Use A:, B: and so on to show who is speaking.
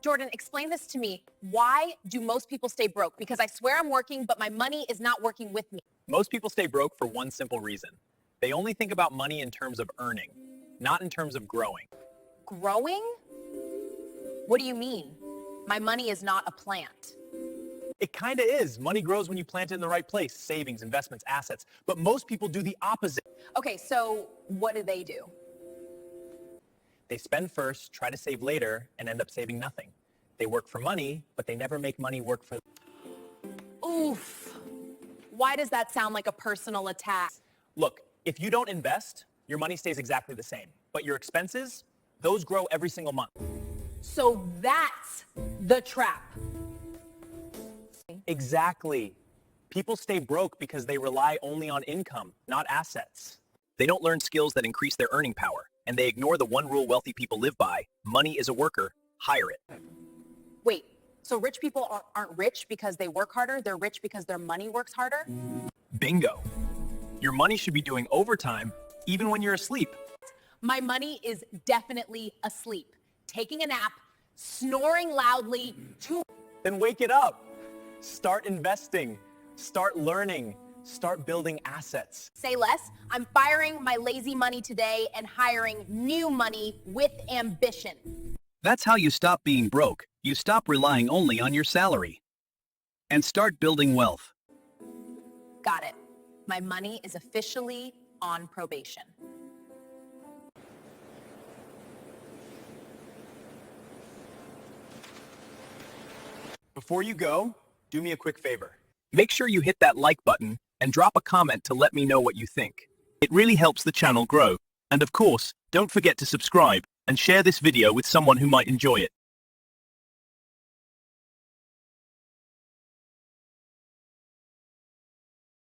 A: Jordan, explain this to me. Why do most people stay broke? Because I swear I'm working, but my money is not working with me.
B: Most people stay broke for one simple reason. They only think about money in terms of earning, not in terms of growing.
A: Growing? What do you mean? My money is not a plant.
B: It kind of is. Money grows when you plant it in the right place, savings, investments, assets. But most people do the opposite.
A: Okay, so what do?
B: They spend first, try to save later, and end up saving nothing. They work for money, but they never make money work for them.
A: Oof. Why does that sound like a personal attack?
B: Look, if you don't invest, your money stays exactly the same. But your expenses, those grow every single month.
A: So that's the trap.
B: Exactly. People stay broke because they rely only on income, not assets. They don't learn skills that increase their earning power, and they ignore the one rule wealthy people live by: money is a worker, hire it.
A: Wait, so rich people aren't rich because they work harder, they're rich because their money works harder?
B: Bingo. Your money should be doing overtime even when you're asleep.
A: My money is definitely asleep, taking a nap, snoring loudly.
B: Then wake it up. Start investing. Start learning. Start building assets.
A: Say less. I'm firing my lazy money today and hiring new money with ambition.
C: That's how you stop being broke. You stop relying only on your salary and start building wealth.
A: Got it. My money is officially on probation.
B: Before you go, do me a quick favor.
C: Make sure you hit that like button and drop a comment to let me know what you think. It really helps the channel grow. And of course, don't forget to subscribe and share this video with someone who might enjoy it.